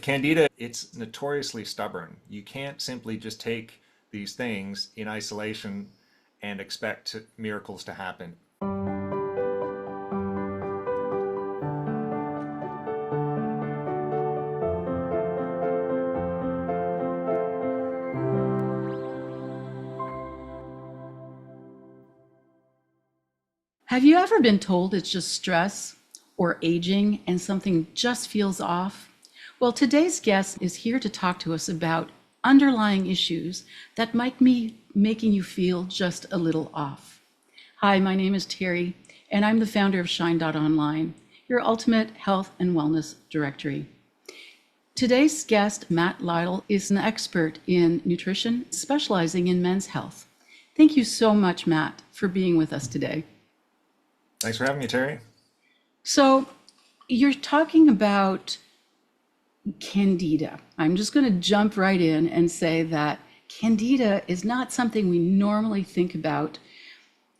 Candida, it's notoriously stubborn. You can't simply just take these things in isolation and expect miracles to happen. Have you ever been told it's just stress or aging and something just feels off? Well, today's guest is here to talk to us about underlying issues that might be making you feel just a little off. Hi, my name is Terry, and I'm the founder of Shine.Online, your ultimate health and wellness directory. Today's guest, Matt Lytle, is an expert in nutrition, specializing in men's health. Thank you so much, Matt, for being with us today. Thanks for having me, Terry. So you're talking about Candida. I'm just going to jump right in and say that Candida is not something we normally think about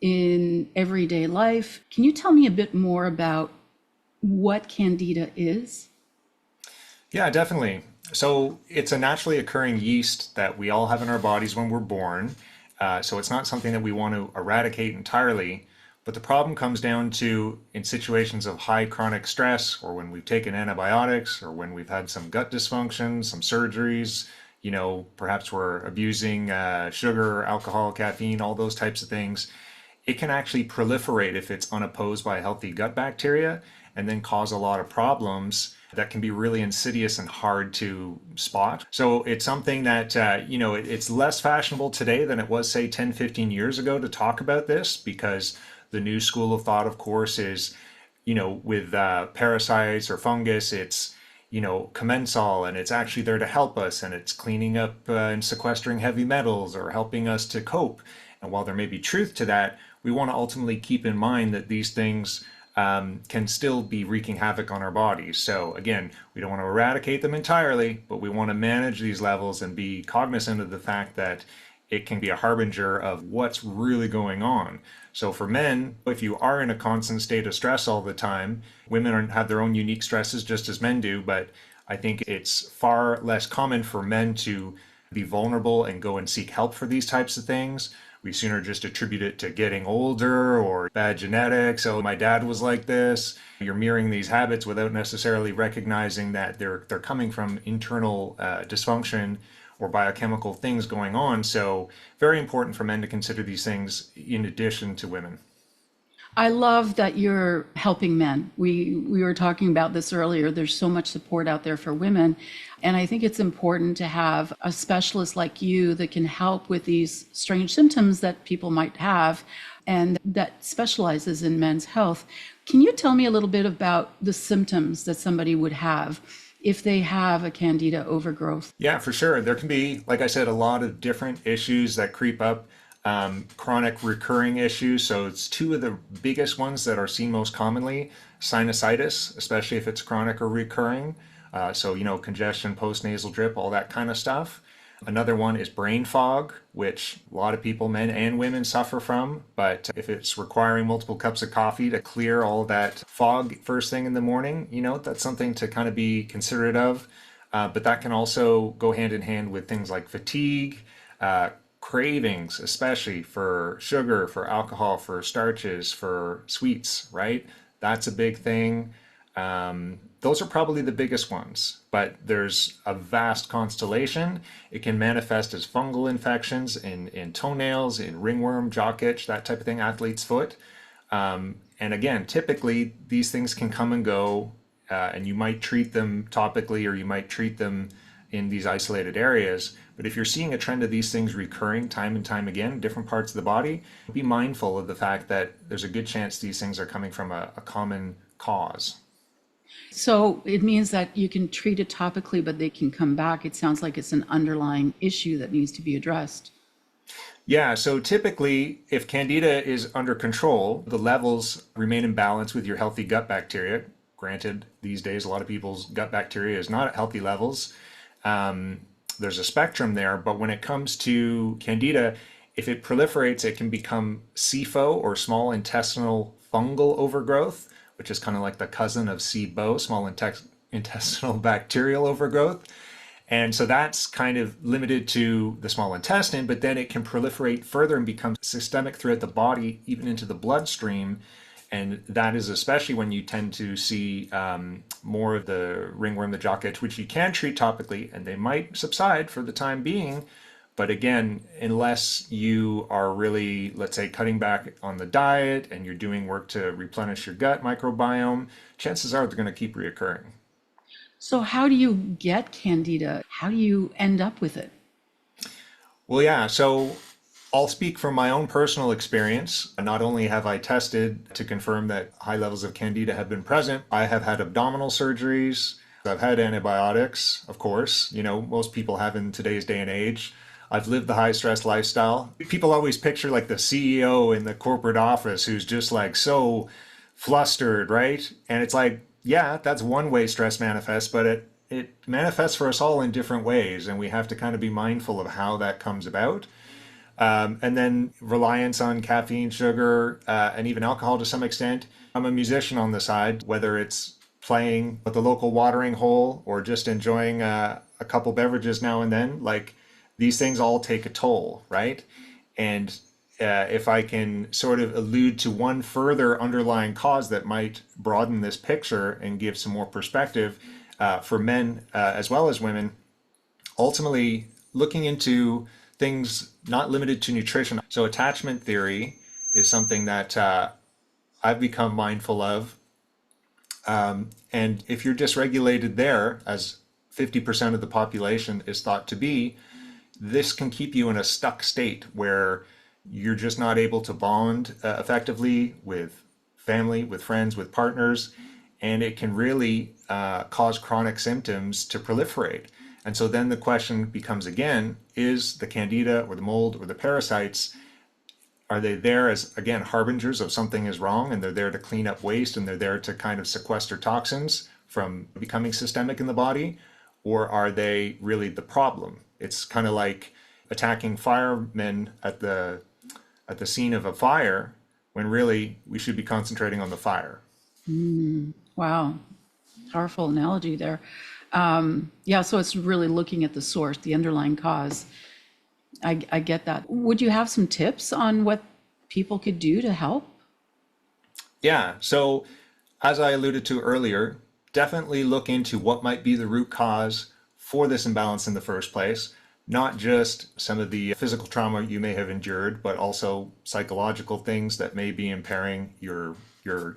in everyday life. Can you tell me a bit more about what Candida is? Yeah, definitely. So it's a naturally occurring yeast that we all have in our bodies when we're born. So it's not something that we want to eradicate entirely. But the problem comes down to in situations of high chronic stress, or when we've taken antibiotics, or when we've had some gut dysfunction, some surgeries, perhaps we're abusing sugar, alcohol, caffeine, all those types of things. It can actually proliferate if it's unopposed by healthy gut bacteria and then cause a lot of problems that can be really insidious and hard to spot. So it's something that, it's less fashionable today than it was, say, 10, 15 years ago to talk about this, because the new school of thought, of course, is, with parasites or fungus, it's, commensal, and it's actually there to help us, and it's cleaning up and sequestering heavy metals or helping us to cope. And while there may be truth to that, we want to ultimately keep in mind that these things can still be wreaking havoc on our bodies. So again, we don't want to eradicate them entirely, but we want to manage these levels and be cognizant of the fact that it can be a harbinger of what's really going on. So for men, if you are in a constant state of stress all the time, women have their own unique stresses just as men do, but I think it's far less common for men to be vulnerable and go and seek help for these types of things. We sooner just attribute it to getting older or bad genetics. Oh, my dad was like this. You're mirroring these habits without necessarily recognizing that they're coming from internal dysfunction or biochemical things going on. So very important for men to consider these things in addition to women. I love that you're helping men. We were talking about this earlier. There's so much support out there for women. And I think it's important to have a specialist like you that can help with these strange symptoms that people might have and that specializes in men's health. Can you tell me a little bit about the symptoms that somebody would have if they have a Candida overgrowth? Yeah, for sure. There can be, like I said, a lot of different issues that creep up, chronic recurring issues. So it's two of the biggest ones that are seen most commonly: sinusitis, especially if it's chronic or recurring. Congestion, postnasal drip, all that kind of stuff. Another one is brain fog, which a lot of people, men and women, suffer from. But if it's requiring multiple cups of coffee to clear all that fog first thing in the morning, that's something to kind of be considerate of. But that can also go hand in hand with things like fatigue, cravings, especially for sugar, for alcohol, for starches, for sweets, right? That's a big thing. Those are probably the biggest ones, but there's a vast constellation. It can manifest as fungal infections in toenails, in ringworm, jock itch, that type of thing, athlete's foot. And again, typically these things can come and go, and you might treat them topically or you might treat them in these isolated areas. But if you're seeing a trend of these things recurring time and time again in different parts of the body, be mindful of the fact that there's a good chance these things are coming from a common cause. So it means that you can treat it topically, but they can come back. It sounds like it's an underlying issue that needs to be addressed. Yeah, so typically, if Candida is under control, the levels remain in balance with your healthy gut bacteria. Granted, these days, a lot of people's gut bacteria is not at healthy levels. There's a spectrum there, but when it comes to Candida, if it proliferates, it can become SIFO, or small intestinal fungal overgrowth, which is kind of like the cousin of SIBO, small intestinal bacterial overgrowth. And so that's kind of limited to the small intestine, but then it can proliferate further and become systemic throughout the body, even into the bloodstream. And that is especially when you tend to see more of the ringworm, the jock itch, which you can treat topically, and they might subside for the time being. But again, unless you are really, let's say, cutting back on the diet and you're doing work to replenish your gut microbiome, chances are they're going to keep reoccurring. So, how do you get Candida? How do you end up with it? Well, yeah, so I'll speak from my own personal experience. Not only have I tested to confirm that high levels of Candida have been present, I have had abdominal surgeries. I've had antibiotics, of course, most people have in today's day and age. I've lived the high stress lifestyle. People always picture like the CEO in the corporate office who's just like so flustered, right? And it's like, yeah, that's one way stress manifests, but it manifests for us all in different ways, and we have to kind of be mindful of how that comes about. And then reliance on caffeine, sugar, and even alcohol to some extent. I'm a musician on the side, whether it's playing at the local watering hole or just enjoying a couple beverages now and then. Like these things all take a toll, right? And if I can sort of allude to one further underlying cause that might broaden this picture and give some more perspective for men as well as women, ultimately looking into things not limited to nutrition. So, attachment theory is something that I've become mindful of. And if you're dysregulated there, as 50% of the population is thought to be, this can keep you in a stuck state where you're just not able to bond effectively with family, with friends, with partners, and it can really cause chronic symptoms to proliferate. And so then the question becomes again, is the candida or the mold or the parasites, are they there as, again, harbingers of something is wrong and they're there to clean up waste and they're there to kind of sequester toxins from becoming systemic in the body? Or are they really the problem? It's kind of like attacking firemen at the scene of a fire when really we should be concentrating on the fire. Wow, powerful analogy there. Yeah, so it's really looking at the source, the underlying cause. I get that. Would you have some tips on what people could do to help? Yeah, so as I alluded to earlier, definitely look into what might be the root cause for this imbalance in the first place. Not just some of the physical trauma you may have endured, but also psychological things that may be impairing your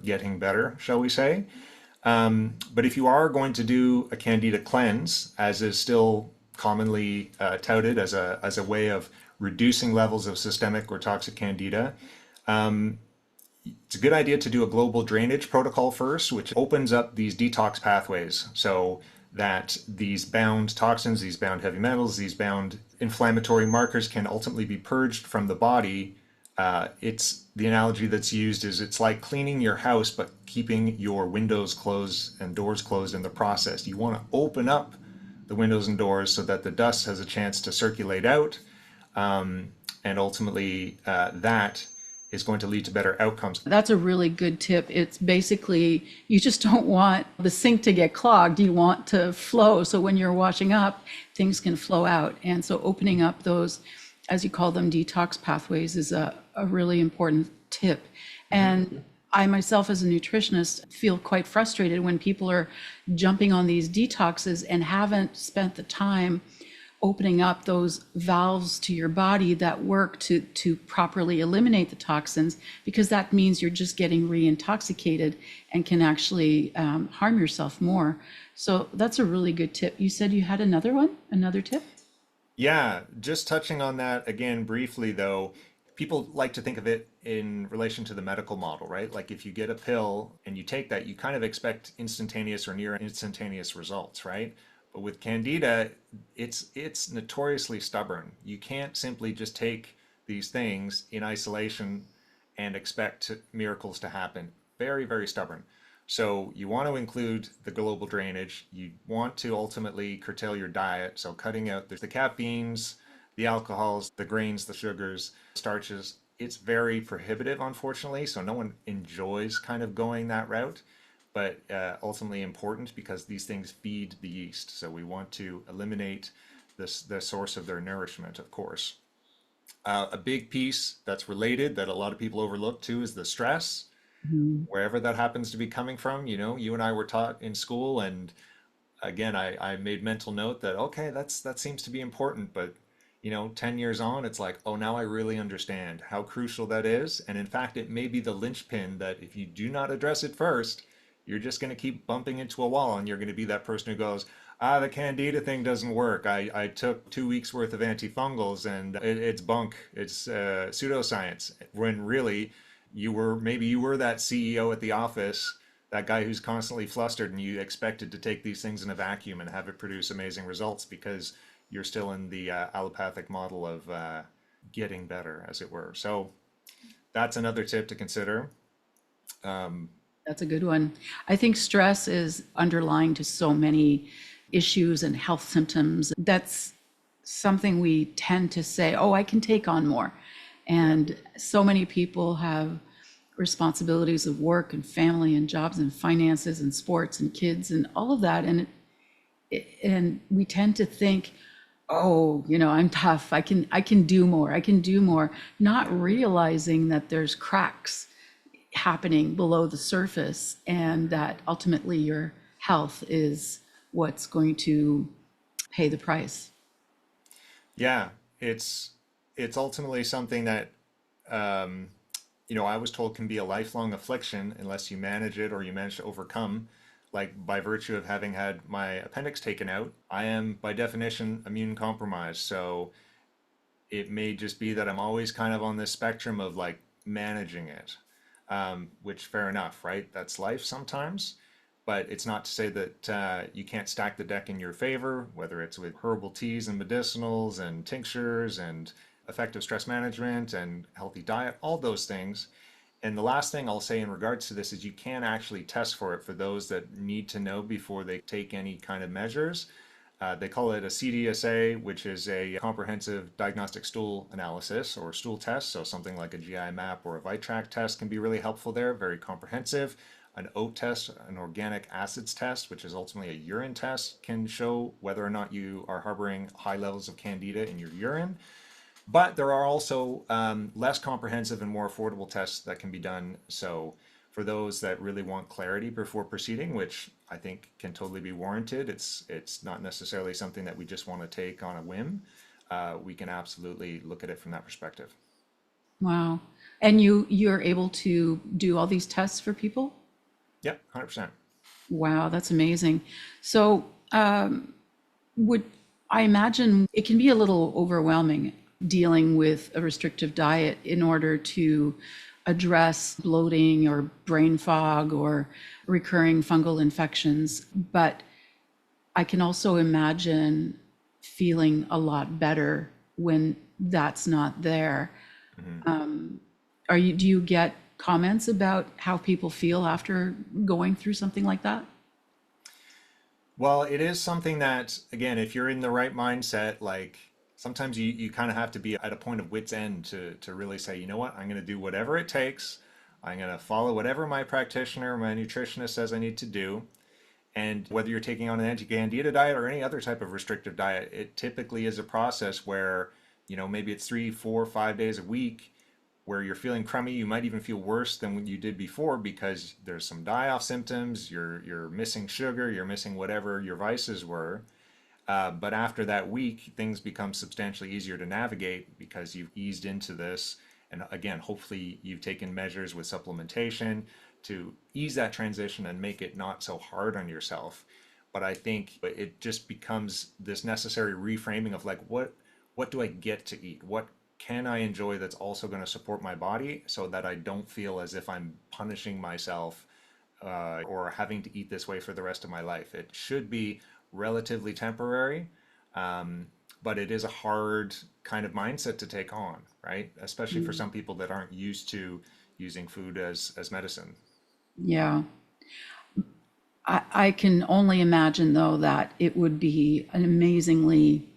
getting better, shall we say. But if you are going to do a candida cleanse, as is still commonly touted as a way of reducing levels of systemic or toxic candida, it's a good idea to do a global drainage protocol first, which opens up these detox pathways so that these bound toxins, these bound heavy metals, these bound inflammatory markers can ultimately be purged from the body. It's the analogy that's used is it's like cleaning your house, but keeping your windows closed and doors closed in the process. You want to open up the windows and doors so that the dust has a chance to circulate out, and ultimately that is going to lead to better outcomes. That's a really good tip. It's basically, you just don't want the sink to get clogged. You want to flow. So when you're washing up, things can flow out. And so opening up those, as you call them, detox pathways is a really important tip. And I myself, as a nutritionist, feel quite frustrated when people are jumping on these detoxes and haven't spent the time opening up those valves to your body that work to properly eliminate the toxins, because that means you're just getting re-intoxicated and can actually harm yourself more. So that's a really good tip. You said you had another one, another tip? Yeah, just touching on that again briefly though, people like to think of it in relation to the medical model, right? Like if you get a pill and you take that, you kind of expect instantaneous or near instantaneous results, right? But with Candida, it's notoriously stubborn. You can't simply just take these things in isolation and expect miracles to happen. Very, very stubborn. So you want to include the global drainage. You want to ultimately curtail your diet. So cutting out the caffeines, the alcohols, the grains, the sugars, starches. It's very prohibitive, unfortunately. So no one enjoys kind of going that route. but ultimately important because these things feed the yeast. So we want to eliminate the source of their nourishment, of course. A big piece that's related that a lot of people overlook too is the stress, Mhm. wherever that happens to be coming from. You know, you and I were taught in school, and again, I made mental note that okay, that seems to be important, but 10 years on, it's like, oh, now I really understand how crucial that is. And in fact, it may be the linchpin that if you do not address it first, you're just going to keep bumping into a wall, and you're going to be that person who goes, the Candida thing doesn't work. I took 2 weeks worth of antifungals and it's bunk. It's pseudoscience. When really, maybe you were that CEO at the office, that guy who's constantly flustered, and you expected to take these things in a vacuum and have it produce amazing results because you're still in the allopathic model of getting better, as it were. So that's another tip to consider. That's a good one. I think stress is underlying to so many issues and health symptoms. That's something we tend to say, oh, I can take on more. Yeah. And so many people have responsibilities of work and family and jobs and finances and sports and kids and all of that. And we tend to think, oh, I'm tough. I can do more. I can do more, not Yeah. realizing that there's cracks happening below the surface and that ultimately your health is what's going to pay the price. Yeah. It's it's ultimately something that um, I was told can be a lifelong affliction unless you manage it or you manage to overcome. Like by virtue of having had my appendix taken out, I am by definition immune compromised. So it may just be that I'm always kind of on this spectrum of like managing it, which fair enough, right? That's life sometimes. But it's not to say that you can't stack the deck in your favor, whether it's with herbal teas and medicinals and tinctures and effective stress management and healthy diet, all those things. And the last thing I'll say in regards to this is you can actually test for it for those that need to know before they take any kind of measures. They call it a CDSA, which is a comprehensive diagnostic stool analysis or stool test. So something like a GI map or a Vitrac test can be really helpful there, very comprehensive. An OAT test, an organic acids test, which is ultimately a urine test, can show whether or not you are harboring high levels of Candida in your urine. But there are also less comprehensive and more affordable tests that can be done. So for those that really want clarity before proceeding, which I think can totally be warranted, it's not necessarily something that we just want to take on a whim. We can absolutely look at it from that perspective. Wow. And you're able to do all these tests for people? Yep, 100%. Wow, that's amazing. So, would I imagine it can be a little overwhelming dealing with a restrictive diet in order to address bloating or brain fog or recurring fungal infections, but I can also imagine feeling a lot better when that's not there. Mhm. Do you get comments about how people feel after going through something like that? Well, it is something that, again, if you're in the right mindset, like sometimes you kind of have to be at a point of wit's end to really say, you know what, I'm going to do whatever it takes. I'm going to follow whatever my practitioner, my nutritionist says I need to do. And whether you're taking on an anti-candida diet or any other type of restrictive diet, it typically is a process where, maybe it's 3, 4, 5 days a week where you're feeling crummy. You might even feel worse than what you did before because there's some die-off symptoms. You're missing sugar. You're missing whatever your vices were. But after that week, things become substantially easier to navigate because you've eased into this. And again, hopefully you've taken measures with supplementation to ease that transition and make it not so hard on yourself. But I think it just becomes this necessary reframing of like, what do I get to eat? What can I enjoy that's also going to support my body so that I don't feel as if I'm punishing myself or having to eat this way for the rest of my life. It should be relatively temporary, um, but it is a hard kind of mindset to take on, right? Especially for some people that aren't used to using food as medicine. Yeah. I can only imagine, though, that it would be an amazingly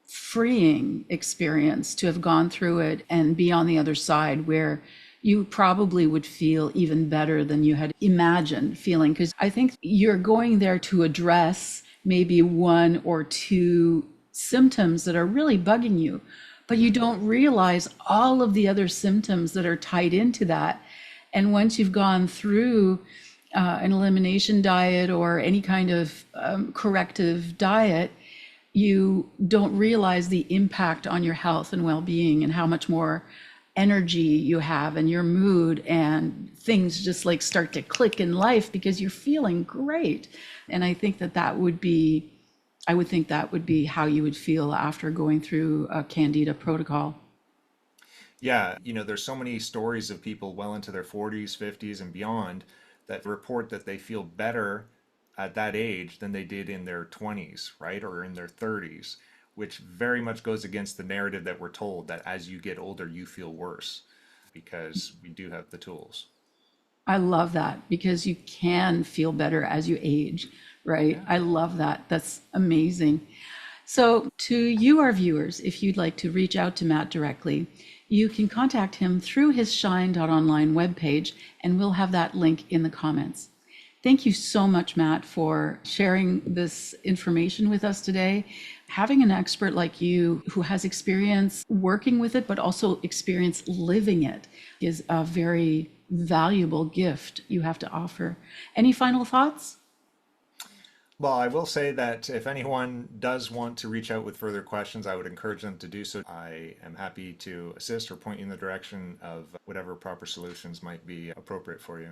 freeing experience to have gone through it and be on the other side where you probably would feel even better than you had imagined feeling. Because I think you're going there to address maybe one or two symptoms that are really bugging you, but you don't realize all of the other symptoms that are tied into that. And once you've gone through an elimination diet or any kind of corrective diet, you don't realize the impact on your health and well-being and how much more energy you have and your mood and things just like start to click in life because you're feeling great. And I think that that would be, I would think that would be how you would feel after going through a Candida protocol. Yeah, there's so many stories of people well into their 40s, 50s, and beyond that report that they feel better at that age than they did in their 20s, right? Or in their 30s, which very much goes against the narrative that we're told that as you get older, you feel worse because we do have the tools. I love that because you can feel better as you age, right? Yeah. I love that. That's amazing. So, to you, our viewers, if you'd like to reach out to Matt directly, you can contact him through his Shine.Online webpage, and we'll have that link in the comments. Thank you so much, Matt, for sharing this information with us today. Having an expert like you who has experience working with it, but also experience living it, is a very valuable gift you have to offer. Any final thoughts? Well, I will say that if anyone does want to reach out with further questions, I would encourage them to do so. I am happy to assist or point you in the direction of whatever proper solutions might be appropriate for you.